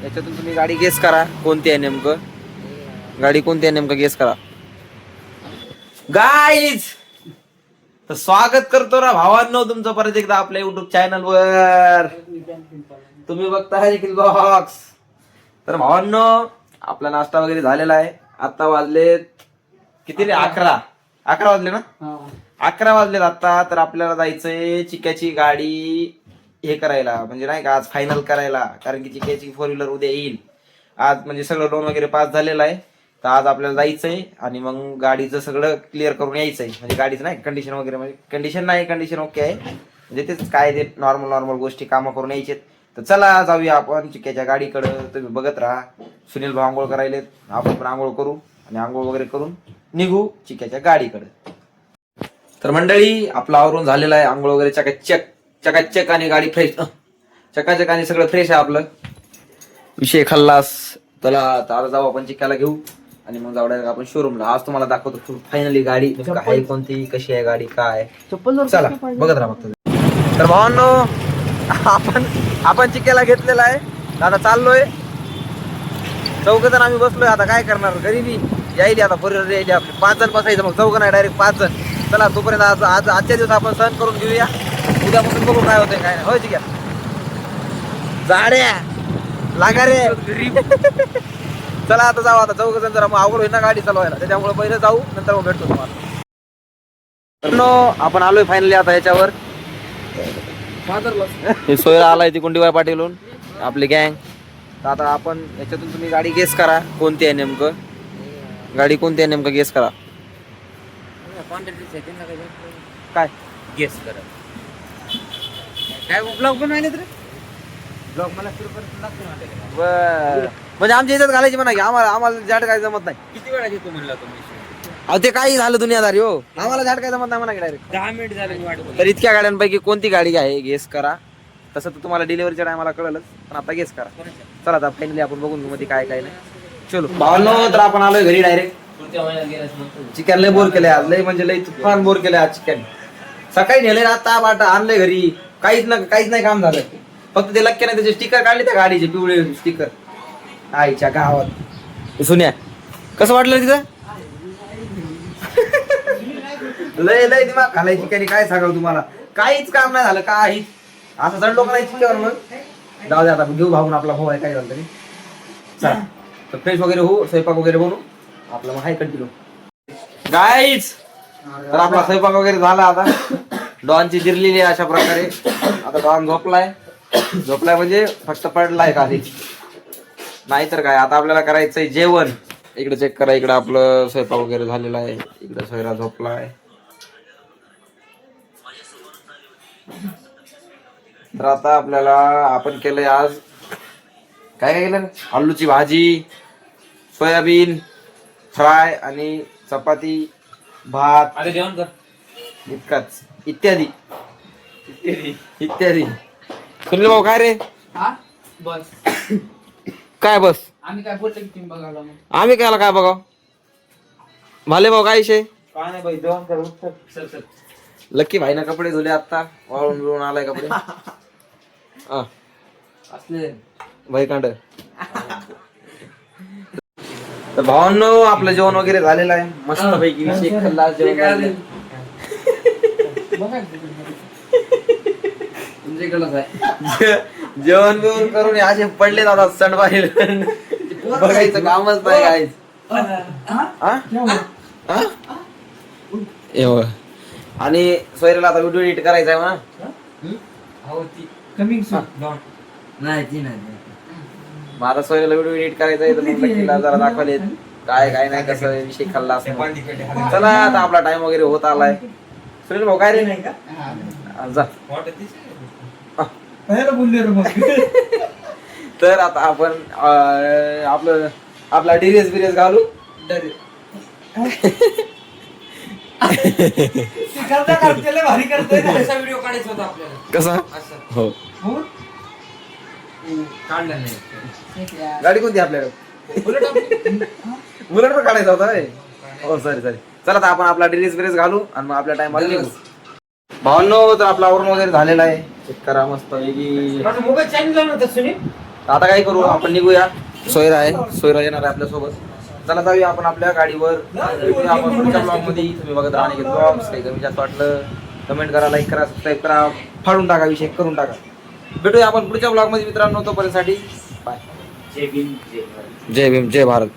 याच्यातून तुम्ही गाडी गेस करा कोणती आहे नेमकं. गाडी कोणती आहे नेमकं गेस करा गाईज. तर स्वागत करतो ना भावांनो तुमचं परत एकदा आपल्या युट्यूब चॅनल वर. तुम्ही बघताय निखिल बॉक्स. तर भावांनो आपला नाश्ता वगैरे झालेला आहे. आता वाजलेत किती रे 11 वाजले ना. 11 वाजलेत आता. तर आपल्याला जायचंय चिक्याची गाडी हे करायला म्हणजे नाही का आज फायनल करायला. कारण की चिक्याची 4 व्हीलर उद्या येईल. आज म्हणजे सगळं लोन वगैरे पास झालेलं आहे. तर आज आपल्याला जायचंय आणि मग गाडीचं सगळं क्लिअर करून यायचंय. म्हणजे गाडीचं नाही कंडिशन वगैरे म्हणजे कंडिशन ओके आहे. म्हणजे तेच काय ते नॉर्मल गोष्टी कामं करून यायचे. तर चला जाऊया आपण चिक्याच्या गाडीकडे. तुम्ही बघत राहा. सुनील भाऊ आंघोळ करायलेत. आपण पण आंघोळ करू आणि आंघोळ वगैरे करून निघू चिक्याच्या गाडीकडे. तर मंडळी आपलं आवरून झालेलं आहे. आंघोळ वगैरे चकाचक आणि गाडी फ्रेश चकाचक आणि सगळं फ्रेश आहे आपलं. विषय खल्लास. चला आता जाऊ आपण चिक्याला घेऊ आणि मग जाऊ आपण शोरूमला. आज तुम्हाला दाखवतो फायनली गाडी आहे कोणती कशी आहे गाडी काय. चला बघत राहा फक्त. तर भावांनो आपण चिक्याला घेतलेला आहे. आता चाललोय. 4 जण आम्ही बसलोय. आता काय करणार गरीबी यायली आता 4 व्हीलर यायली आपली 5 जण बसायचं. मग 4 नाही डायरेक्ट 5 जण. चला तोपर्यंत आजच्या दिवस आपण सहन करून घेऊया. उद्यापासून बघू काय होतंय काय नाही. होय चिक्या जाड्या लागा रे. चला आता जाऊ. आता 4 जण जरा मग अवघड होईल ना गाडी चालवायला. त्याच्यामुळे पहिले जाऊ नंतर मग भेटतो तुम्हाला. आपण आलोय फायनली आता ह्याच्यावर. हे सोयरा आलाय ती कुंडीबाई पाटीलहून आपली गँग. तर आता आपण याच्यातून तुम्ही गाडी गेस करा कोणती आहे नेमकं. गाडी कोणती आहे नेमकं गेस करा. काय गेस करा काय ब्लॉग बनवायला तर ब्लॉग मला सुरू करत लागतो. बर म्हणजे आमच्या इथं घालायची म्हणा की आम्हाला झाड काय जमत नाही. किती वेळा घेतो म्हणला तुम्ही. अहो ते काही झालं दुनियादारी हो. आम्हाला झाड काय जमत नाही म्हणा की डायरेक्ट. 10 मिनिट झाले मी वाट बघत. तर इतक्या गाड्यांपैकी कोणती गाडी आहे गेस करा. तसं तर तुम्हाला डिलिव्हरीच्या टायमाला कळलंच पण आता गेस करा. चला आता फायनली आपण बघून मध्ये काय काय नाही. चलो भावांनो तर आपण आलोय घरी डायरेक्ट. चिकन लय बोर केलंय आज. लय म्हणजे लय तुफान बोर केलंय आज चिकन. सकाळी नेलंय आता बाटा आणलंय घरी. काहीच नाही काम झालं. फक्त ते लक्ष्य नाही त्याचे स्टिकर काढले त्या गाडीचे पिवळे स्टिकर आईच्या गावात. सुन्या कसं वाटलं तिथं. लय दिमाग घालायची चिकन काय सांगावं तुम्हाला. काहीच काम नाही झालं काहीच. असं चढ लोक नाही चिक्यावर. मग जाऊ दे आता घेऊ भाऊन आपला भाऊ आहे काय झालं तरी. चला तर फ्रेश वगैरे होऊ स्वयंपाक वगैरे बनवू आपलं मग हाय कंटिन्यू गाईज. तर आपला स्वयंपाक वगैरे झाला आता. डॉनची जिरलेली आहे अशा प्रकारे. आता डॉन झोपलाय म्हणजे फक्त पडलाय खाली नाहीतर काय. आता आपल्याला करायचंय जेवण. इकडे चेक करा. इकडे आपलं स्वयंपाक वगैरे झालेला आहे. इकडे सोयरा झोपलाय. तर आता आपल्याला आपण केलंय आज काय केलं. आलूची भाजी सोयाबीन फ्राय आणि चपाती भात जेवण कर इतकाच इत्यादी. सुनील भाऊ काय रे. बस काय बस आम्ही काय बोलतो की तुम्ही बघायला. आम्ही कायला काय बघाव. भाले भाऊ काय विषय. काय नाही बाई जेवण कर. सर लक्की भाईना कपडे धुले आता. वाळून बिळून आलाय कपडे. असले भाई कांड. तर भावांनो आपलं जेवण वगैरे झालेलं आहे मस्त पैकी. विषय खाल्ला जेवण. जेवण बिवण करून असे पडले दादा सण बाहेर. बघायचं कामच नाही काहीच. आणि सोयऱ्याला आता व्हिडिओ एडिट करायचा आहे म्हणा. कमिंग नाही ती नाही. माझा सोयऱ्याला व्हिडिओ एडिट करायचा आहे. तर मग जरा दाखवले काय नाही कसं विषय खाल्ला असं. चला आता आपला टाइम वगैरे होत आलाय. सुनील भाऊ काय रे नाही का जा. तर आता आपण आपला डिरेस घालू. भारी करतोय. व्हिडिओ काढायचा होता आपल्याला. कसा हो काढला नाही. गाडी कोणती आपल्याकडे. बुलेट पण काढायचा होता. हो सॉरी चला आता आपण आपला ड्रेस घालू आणि मग आपल्या टाइमला निघू. भावांनो तर आपला आवरून वगैरे झालेला आहे. चेक करा मस्त मोबाईल चॅनल लावून होता सुनील. आता काय करू आपण निघूया. सोयरा येणार आहे आपल्यासोबत. चला जाऊया आपण आपल्या गाडीवर. भेटूया आपण पुढच्या ब्लॉग मध्ये. तुम्ही बघत राहा अनिकेत ब्लॉग्स. काही कमी जास्त वाटलं कमेंट करा, लाईक करा, सबस्क्राईब करा, फाडून टाका, विषय करून टाका. भेटूया आपण पुढच्या ब्लॉग मध्ये मित्रांनो. तोपर्यंतसाठी बाय. जय भीम जय भारत. जय भीम जय भारत.